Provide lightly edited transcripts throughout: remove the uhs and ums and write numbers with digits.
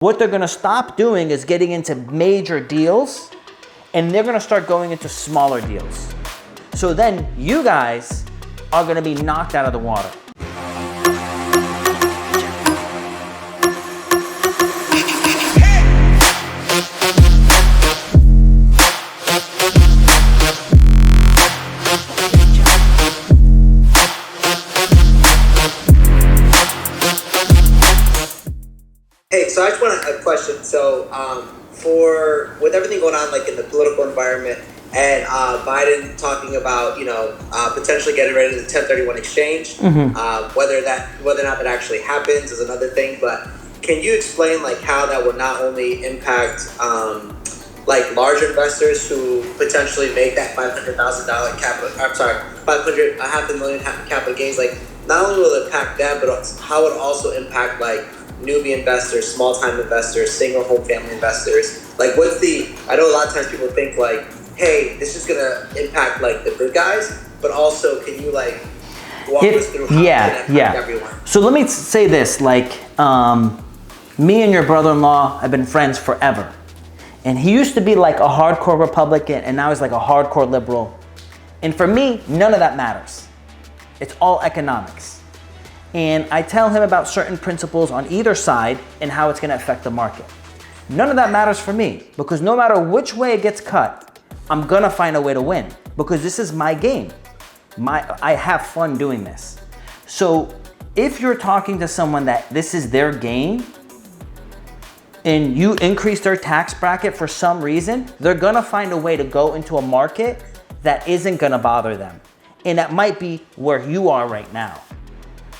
What they're gonna stop doing is getting into major deals, and they're gonna start going into smaller deals. So then you guys are gonna be knocked out of the water. Hey, so I just want a question. So, with everything going on, like in the political environment, and Biden talking about, potentially getting rid of the 1031 exchange, whether or not that actually happens is another thing. But can you explain like how that would not only impact like large investors who potentially make that $500,000 capital? I'm sorry, $500,000 capital gains. Like, not only will it impact them, but how it also impact like newbie investors, small-time investors, single home family investors. Like, I know a lot of times people think like, hey, this is gonna impact like the big guys, but also can you like walk us through how it can impact everyone? So let me say this, like, me and your brother-in-law have been friends forever. And he used to be like a hardcore Republican, and now he's like a hardcore liberal. And for me, none of that matters. It's all economics. And I tell him about certain principles on either side and how it's gonna affect the market. None of that matters for me, because no matter which way it gets cut, I'm gonna find a way to win, because this is my game. I have fun doing this. So if you're talking to someone that this is their game, and you increase their tax bracket for some reason, they're gonna find a way to go into a market that isn't gonna bother them. And that might be where you are right now.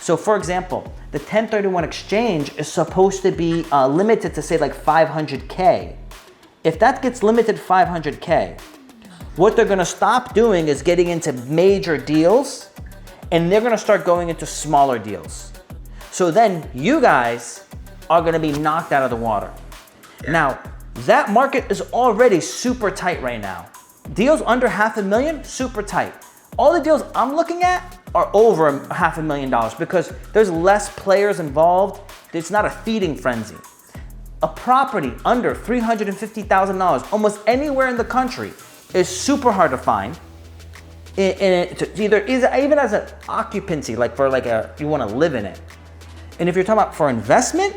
So for example, the 1031 exchange is supposed to be limited to say like 500K. If that gets limited 500K, what they're gonna stop doing is getting into major deals, and they're gonna start going into smaller deals. So then you guys are gonna be knocked out of the water. Now, that market is already super tight right now. Deals under $500,000, super tight. All the deals I'm looking at are over $500,000 because there's less players involved. It's not a feeding frenzy. A property under $350,000, almost anywhere in the country, is super hard to find. Even as an occupancy, like for you want to live in it. And if you're talking about for investment,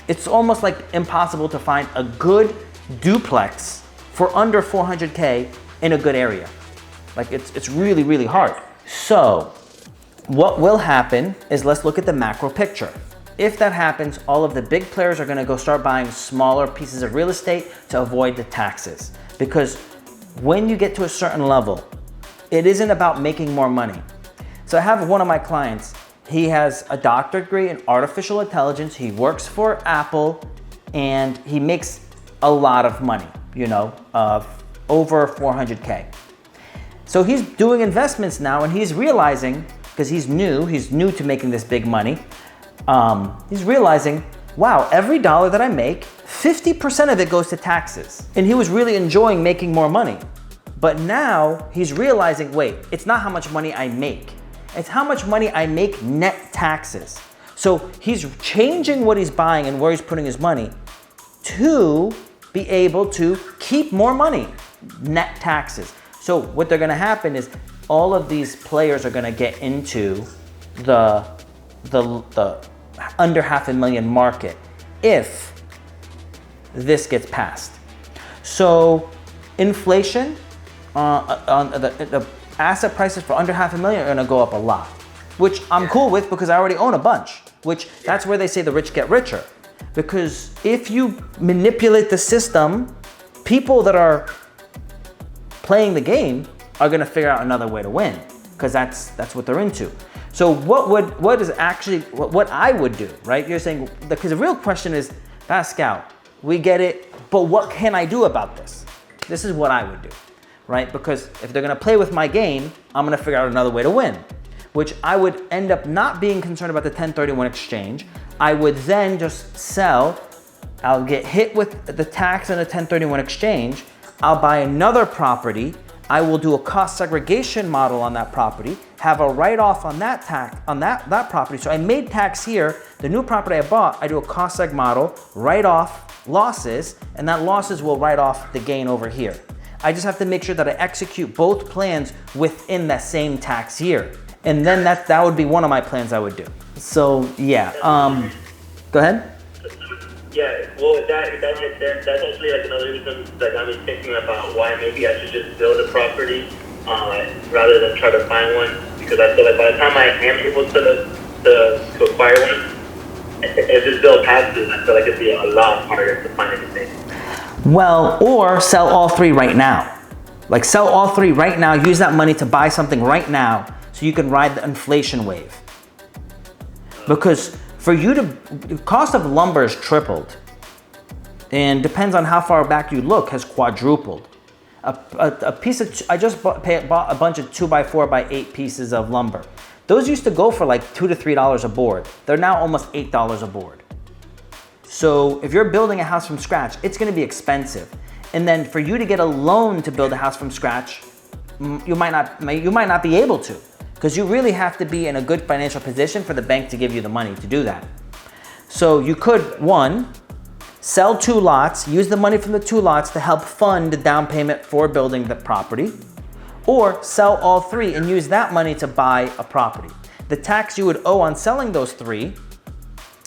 it's almost like impossible to find a good duplex for under 400K in a good area. Like it's really, really hard. So what will happen is, let's look at the macro picture. If that happens, all of the big players are gonna go start buying smaller pieces of real estate to avoid the taxes. Because when you get to a certain level, it isn't about making more money. So I have one of my clients, he has a doctorate degree in artificial intelligence, he works for Apple, and he makes a lot of money, over 400K. So he's doing investments now, and he's realizing, because he's new to making this big money, he's realizing, wow, every dollar that I make, 50% of it goes to taxes. And he was really enjoying making more money. But now he's realizing, wait, it's not how much money I make. It's how much money I make net taxes. So he's changing what he's buying and where he's putting his money to be able to keep more money, net taxes. So what they're gonna happen is all of these players are gonna get into the under $500,000 market if this gets passed. So inflation, on the asset prices for under $500,000 are gonna go up a lot, which I'm cool with because I already own a bunch, that's where they say the rich get richer. Because if you manipulate the system, people that are playing the game are gonna figure out another way to win, because that's what they're into. So what I would do, right? You're saying, because the real question is, Pascal, we get it, but what can I do about this? This is what I would do, right? Because if they're gonna play with my game, I'm gonna figure out another way to win, which I would end up not being concerned about the 1031 exchange. I would then just sell, I'll get hit with the tax and the 1031 exchange, I'll buy another property, I will do a cost segregation model on that property, have a write-off on that that property. So I made tax here. The new property I bought, I do a cost seg model, write off losses, and that losses will write off the gain over here. I just have to make sure that I execute both plans within that same tax year. And then that would be one of my plans I would do. So yeah, go ahead. Yeah, well, if that makes sense, that's actually like another reason that got me thinking about why maybe I should just build a property rather than try to find one. Because I feel like by the time I am able to acquire one, if this bill passes, I feel like it'd be a lot harder to find anything. Well, or sell all three right now. Like sell all three right now, use that money to buy something right now so you can ride the inflation wave. Because for you the cost of lumber is tripled, and depends on how far back you look, has quadrupled. A piece of, I just bought a bunch of 2x4x8 pieces of lumber. Those used to go for like $2 to $3 a board. They're now almost $8 a board. So if you're building a house from scratch, it's gonna be expensive. And then for you to get a loan to build a house from scratch, you might not be able to, because you really have to be in a good financial position for the bank to give you the money to do that. So you could, one, sell 2 lots, use the money from the 2 lots to help fund the down payment for building the property, or sell all 3 and use that money to buy a property. The tax you would owe on selling those 3,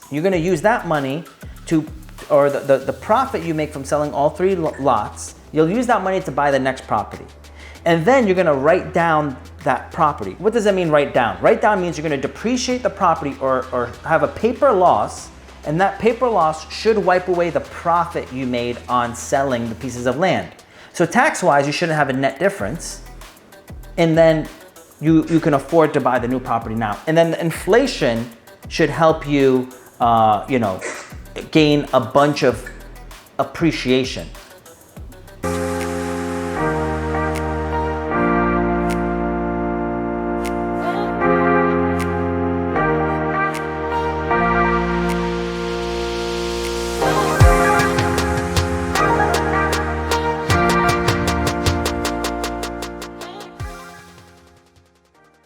you're gonna use that money to, or the profit you make from selling all 3 lots, you'll use that money to buy the next property. And then you're gonna write down that property. What does that mean, write down? Write down means you're gonna depreciate the property or have a paper loss, and that paper loss should wipe away the profit you made on selling the pieces of land. So tax-wise, you shouldn't have a net difference, and then you can afford to buy the new property now. And then the inflation should help you, gain a bunch of appreciation.